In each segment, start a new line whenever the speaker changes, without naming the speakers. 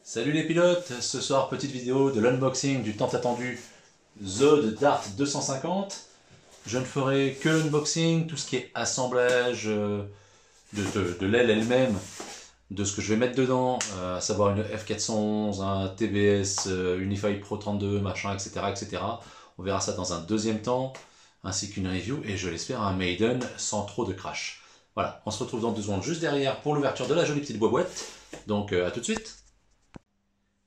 Salut les pilotes, ce soir petite vidéo de l'unboxing du tant attendu Zod Dart 250. Je ne ferai que l'unboxing, tout ce qui est assemblage de l'aile elle-même, de ce que je vais mettre dedans, à savoir une F411, un TBS, Unify Pro 32, machin, etc., etc. On verra ça dans un deuxième temps, ainsi qu'une review, et je l'espère un maiden sans trop de crash. Voilà, on se retrouve dans 2 secondes juste derrière pour l'ouverture de la jolie petite boîte. Donc à tout de suite.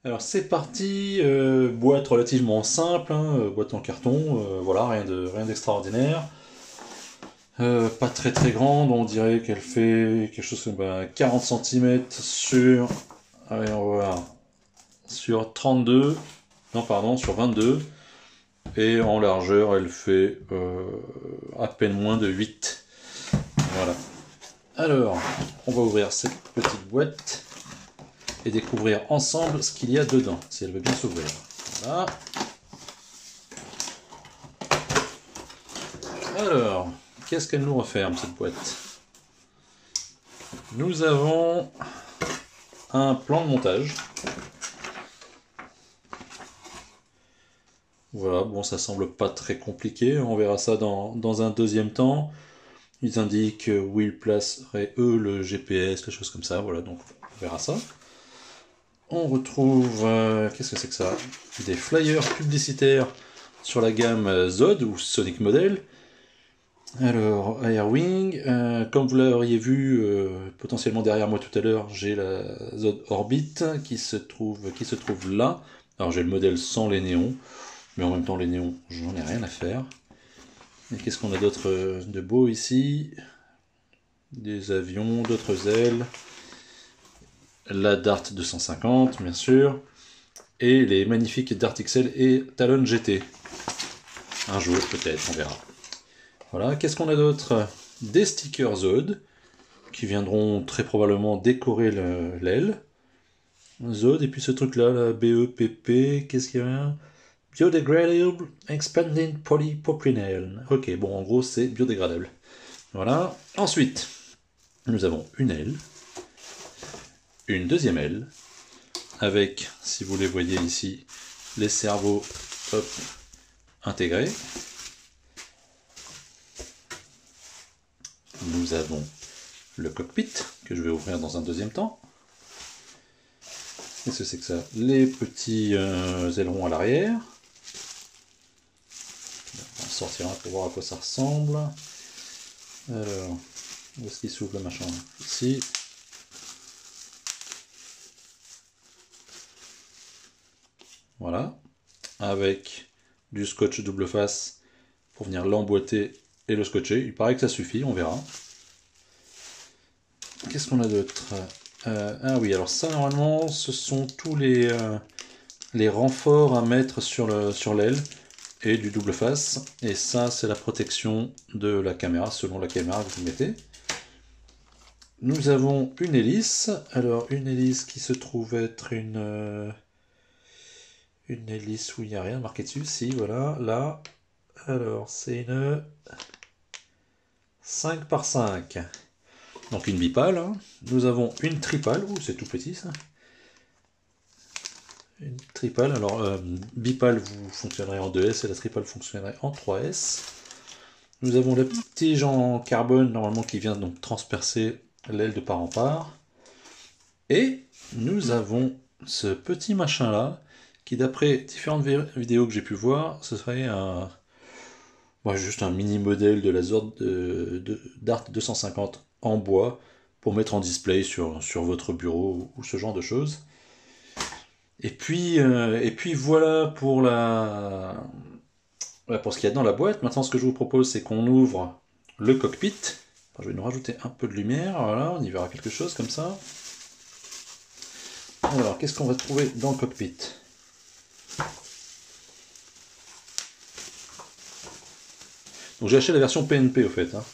Alors c'est parti, boîte relativement simple, hein, boîte en carton, voilà, rien d'extraordinaire. Pas très très grande, on dirait qu'elle fait quelque chose comme 40 cm sur, allez, on va voir, sur 32, non pardon, sur 22, et en largeur elle fait à peine moins de 8. Voilà. Alors, on va ouvrir cette petite boîte et découvrir ensemble ce qu'il y a dedans, si elle veut bien s'ouvrir. Voilà. Alors, qu'est-ce qu'elle nous referme cette boîte? Nous avons un plan de montage. Voilà, bon, ça semble pas très compliqué, on verra ça dans un deuxième temps. Ils indiquent où ils placeraient eux le GPS, les choses comme ça, voilà, donc on verra ça. On retrouve, qu'est-ce que c'est que ça? Des flyers publicitaires sur la gamme Zod ou Sonic Model. Alors, Airwing, comme vous l'auriez vu potentiellement derrière moi tout à l'heure, j'ai la Zod Orbit qui se trouve là. Alors j'ai le modèle sans les néons, mais en même temps les néons, j'en ai rien à faire. Et qu'est-ce qu'on a d'autre de beau ici? Des avions, d'autres ailes, la Dart 250 bien sûr, et les magnifiques Dart XL et Talon GT. Un jour peut-être, on verra. Voilà, qu'est-ce qu'on a d'autre? Des stickers Zod, qui viendront très probablement décorer l'aile. Zod, et puis ce truc-là, la BEPP, qu'est-ce qu'il y a? Biodegradable Expanding Polypropylene. Ok, bon, en gros, c'est biodégradable. Voilà. Ensuite, nous avons une aile, une deuxième aile, avec, si vous les voyez ici, les cerveaux hop, intégrés. Nous avons le cockpit, que je vais ouvrir dans un deuxième temps. Qu'est-ce que c'est que ça? Les petits ailerons à l'arrière. On va sortir un pour voir à quoi ça ressemble. Alors, où est-ce qu'il s'ouvre le machin? Ici. Voilà. Avec du scotch double face pour venir l'emboîter et le scotcher. Il paraît que ça suffit, on verra. Qu'est-ce qu'on a d'autre? Ah oui, alors ça normalement ce sont tous les renforts à mettre sur l'aile et du double face. Et ça c'est la protection de la caméra selon la caméra que vous mettez. Nous avons une hélice. Alors une hélice qui se trouve être une hélice où il n'y a rien marqué dessus. Si, voilà, là. Alors c'est une 5 par 5. Donc une bipale. Hein. Nous avons une tripale. Ouh, c'est tout petit ça. Une tripale. Alors bipale vous fonctionnerait en 2S et la tripale fonctionnerait en 3S. Nous avons le petit tige en carbone normalement qui vient donc transpercer l'aile de part en part. Et nous avons ce petit machin là qui d'après différentes vidéos que j'ai pu voir, ce serait juste un mini modèle de la Zord Dart 250 en bois pour mettre en display sur votre bureau ou ce genre de choses. Et puis voilà pour pour ce qu'il y a dans la boîte. Maintenant, ce que je vous propose, c'est qu'on ouvre le cockpit. Je vais nous rajouter un peu de lumière. Voilà, on y verra quelque chose comme ça. Alors, qu'est-ce qu'on va trouver dans le cockpit? Donc j'ai acheté la version PNP au fait. Hein.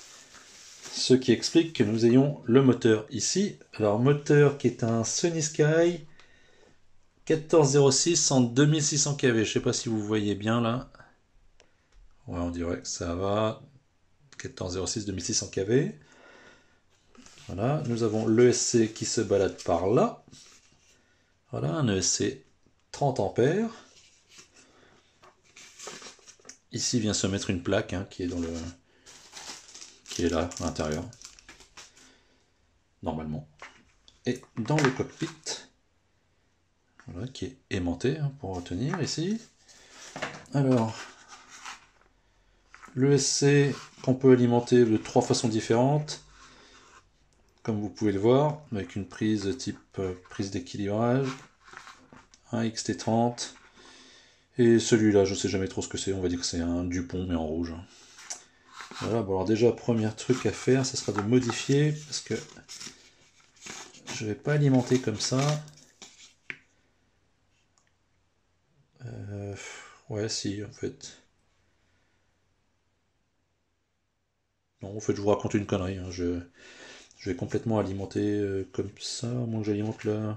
Ce qui explique que nous ayons le moteur ici. Alors moteur qui est un Sunny Sky 1406 en 2600 kV. Je ne sais pas si vous voyez bien là. Ouais, on dirait que ça va. 1406 2600 kV. Voilà, nous avons l'ESC qui se balade par là. Voilà, un ESC 30 ampères. Ici vient se mettre une plaque hein, qui est là à l'intérieur, normalement. Et dans le cockpit, voilà, qui est aimanté hein, pour retenir ici. Alors, l'ESC qu'on peut alimenter de 3 façons différentes, comme vous pouvez le voir, avec une prise type prise d'équilibrage, un XT30, et celui-là, je sais jamais trop ce que c'est, on va dire que c'est un Dupont mais en rouge. Voilà, bon alors déjà, premier truc à faire, ça sera de modifier, parce que je vais pas alimenter comme ça. Ouais, si, en fait. Non, en fait, je vous raconte une connerie. Hein. Je vais complètement alimenter comme ça, à moins que j'alimente la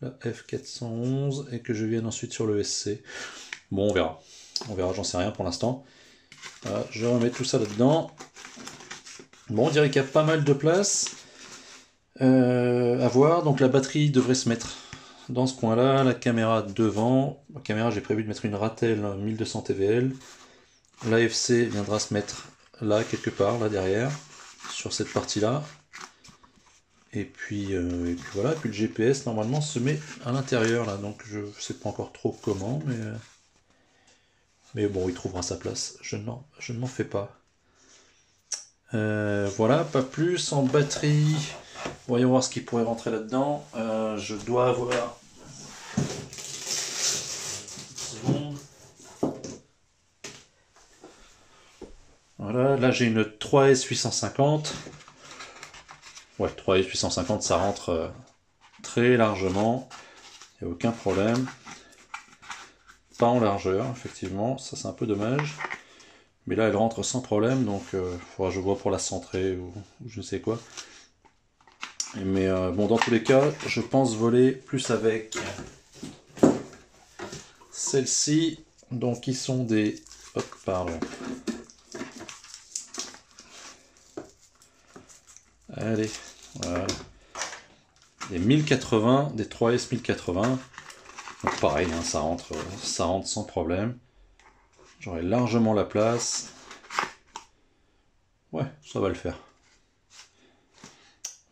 F411 et que je vienne ensuite sur le SC. Bon, on verra. On verra, j'en sais rien pour l'instant. Voilà, je remets tout ça là-dedans. Bon, on dirait qu'il y a pas mal de place à voir. Donc la batterie devrait se mettre dans ce coin-là. La caméra devant. La caméra, j'ai prévu de mettre une Ratel 1200 TVL. L'AFC viendra se mettre là, quelque part, là derrière, sur cette partie-là. Et puis voilà, puis le GPS normalement se met à l'intérieur là, donc je sais pas encore trop comment, mais bon, il trouvera sa place, je ne m'en fais pas. Voilà, pas plus en batterie. Voyons voir ce qui pourrait rentrer là-dedans. Je dois avoir. Voilà, là j'ai une 3S 850. Ouais, 3S 850, ça rentre très largement. Il n'y a aucun problème. Pas en largeur, effectivement, ça c'est un peu dommage. Mais là elle rentre sans problème, donc faudra que je vois pour la centrer ou je ne sais quoi. Mais bon, dans tous les cas, je pense voler plus avec celles-ci, donc qui sont des... Hop, pardon. Allez, voilà. Des 1080, des 3S 1080. Donc pareil, hein, ça rentre sans problème. J'aurai largement la place. Ouais, ça va le faire.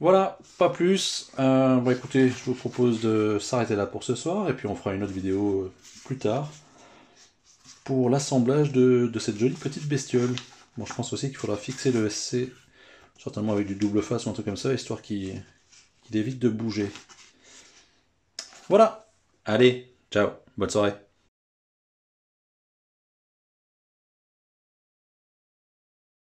Voilà, pas plus. Bon écoutez, je vous propose de s'arrêter là pour ce soir, et puis on fera une autre vidéo plus tard pour l'assemblage de cette jolie petite bestiole. Bon, je pense aussi qu'il faudra fixer le SC, certainement avec du double face ou un truc comme ça, histoire qu'il évite de bouger. Voilà, allez, ciao, bonne soirée.